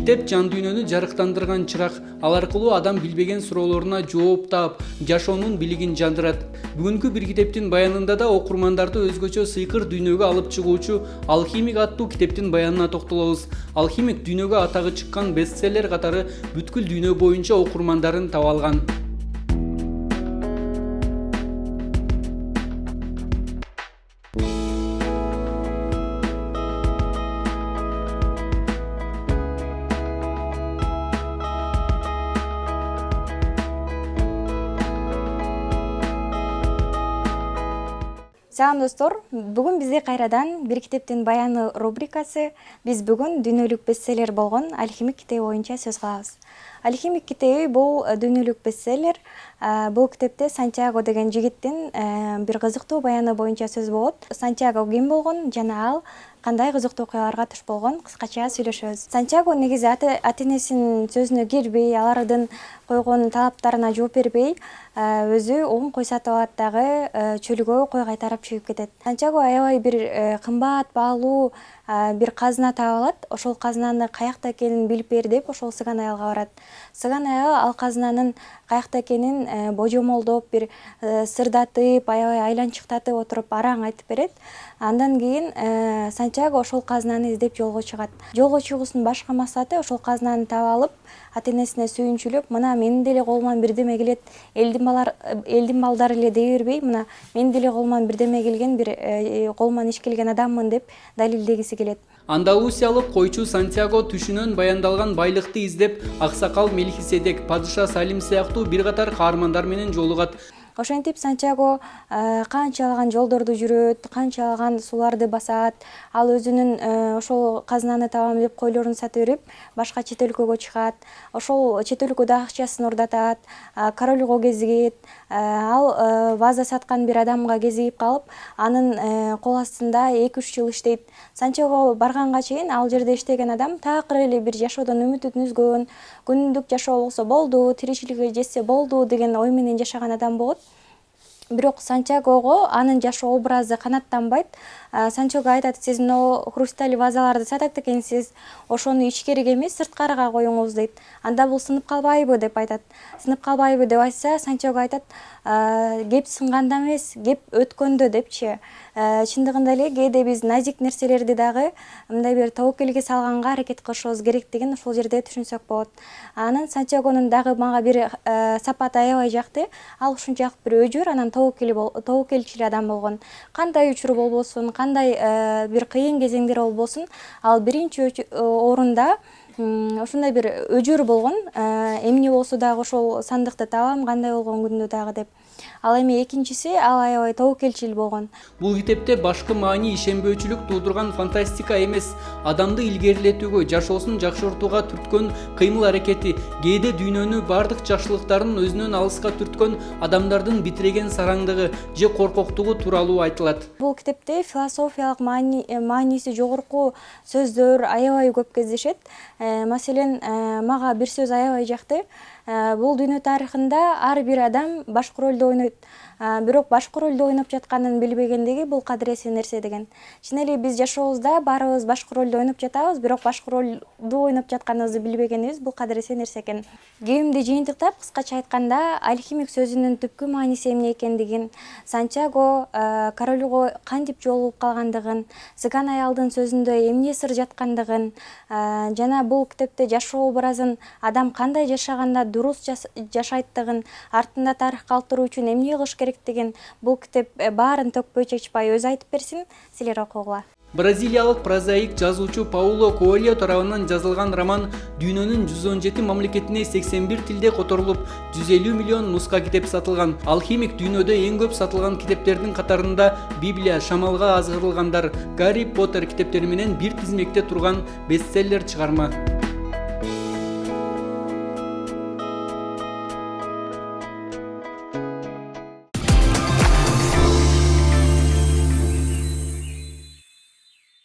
Китеп жан дүйнөнү жарыктандырган чырак. Ал аркылуу адам билбеген суроолоруна жооп таап, жашоонун билигин жандырат. Бүгүнкү бир китептин баянында да окурмандарды өзгөчө сыйкыр дүйнөгө алып чыгуучу Алхимик аттуу китептин баянына токтолобуз. Алхимик дүйнөгө атагы чыккан бестселлер катары бүткүл дүйнө боюнча окурмандарын таба алган. Салам достор, бүгүн бизде кайрадан бир китептин баяны рубрикасы. Биз бүгүн дүйнөлүк бестселлер болгон Алхимик китеби боюнча сөз кылабыз. Алхимик китеби бул дүйнөлүк бестселлер. Бул китепте Сантьяго деген жигиттин бир кызыктуу баяны боюнча сөз болот. Сантьяго ким болгон жана ал кандай кызыктуу окуяларга туш болгон кыскача сүйлөшөбүз. Сантьяго негизи ата-энесинин сөзүнө кирбей, алардын койгон талаптарына жооп бербей, өзү он кой сатып алат дагы чөлгө кой кайтарып чыгып кетет. Сантьяго аябай бир кымбат баалуу бир казына таап алат. Ошол казынаны каякта экенин билип бер деп ошол сыган аялга барат. Сыган аял ал казынанын каякта экенин божомолдоп, бир сырдатып, аябай айланчыктатып отуруп араң айтып берет. Андан кийин Сантьяго ошол казынаны издеп жолго чыгат. Жолго чыгуусунун башкы максаты ошол казынаны таап алып, ата-энесине сүйүнчүлүп, мына менин деле колуман бирдеме келет, элдин балдары эле дей бербей, мына менин деле колуман бирдеме келген, бир колуман иш келген адаммын деп далилдегиси келет. Андалусиялык койчу Сантьяго түшүнөн баяндалган байлыкты издеп, аксакал Мелхиседек, падыша Салим сыяктуу бир катар каармандар менен жолугат. Ошентип Сантьяго канчалаган жолдорду жүрөт, канчалаган суларды басат. Ал өзүнүн ошол казынаны табам деп койлорун сата берип, башка чет өлкөгө чыгат. Ошол чет өлкөдө акчасын ордотот, королго кезигет. Ал ваза саткан бир адамга кезигип калып, анын кол астында 2-3 жыл иштейт. Сантьяго барганга чейин ал жерде иштеген адам такыр эле бир жашоодон үмүтүн үзгөн, күнүмдүк жашоо болсо болду, тиричилиги жетсе болду деген ой менен жашаган адам болот. Бирок Сантьягого анын жашоо образы канаттанбайт. Сантьяго айтат: "Сиз мына хрусталь вазаларды сатат экенсиз, ошону ичкериге эмес, сырткарыга коюңуз" дейт. Анда бул сынып калбайбы деп айтат. Сынып калбайбы деп айтса, Сантьяго айтат: "Кеп сынганда эмес, кеп өткөндө" депчи. Чындыгында эле кээде биз назик нерселерди дагы мындай бир тобокелге салганга аракет кылышыбыз керектигин ошол жерде түшүнсөк болот. Анан Сантьягонун дагы мага бир сапаты аябай жакты. Ал ушунчалык бир өжөр, анан тобокелчил адам болгон. Кандай учур болбосун, кандай бир кыйын кезеңдер болбосун, ал биринчи орунда ушундай бир өжөр болгон. Эмне болсо дагы ошол сандыкты табам, кандай болгон күндө дагы деп. Ал эми экинчиси, ал аябай тобокелчил болгон. Бул китепте башкы маани ишенбөөчүлүк туудурган фантастика эмес, адамды илгерилетүүгө, жашоосун жакшыртууга түрткөн кыймыл аракети, кээде дүйнөнү бардык жакшылыктарын өзүнөн алыска түрткөн адамдардын битиреген сараңдыгы же коркоктугу тууралуу айтылат. Бул китепте философиялык мааниси жогорку сөздөр аябай көп кездешет. Маселен, мага бир сөз аябай жакты. Бул дүйнө тарыхында ар бир адам башкы ролду ойнойт. Бирок башкы ролду ойноп жатканын билбегендиги бул кадыреси нерсе деген. Чын эле биз жашообузда баарыбыз башкы ролду ойноп жатабыз, бирок башкы ролду ойноп жатканыбызды билбегенибиз бул кадыреси нерсе экен. Кебимди жыйынтыктап, кыскача айтканда, алхимик сөзүнүн түпкү мааниси эмне экендигин, Сантьяго королго кантип жолугуп калгандыгын, сыган аялдын сөзүндө эмне сыр жаткандыгын, жана бул китепте жашоо образын адам кандай жашаганда дурус жашайттыгын, артында тарых калтыруу үчүн эмне кылыш керектигин бул китеп баарын төкпөй чечпай өзү айтып берсин, силер окугула. Бразилиялык прозаик жазуучу Пауло Коэльо тарабынан жазылган роман дүйнөнүн 117 мамлекетине 81 тилде которулуп, 150 миллион нуска китеп сатылган. Алхимик дүйнөдө эң көп сатылган китептердин катарында Библия, Шамалга азгырылгандар, Гарри Поттер китептери менен бир тизмекте турган бестселлер чыгарма.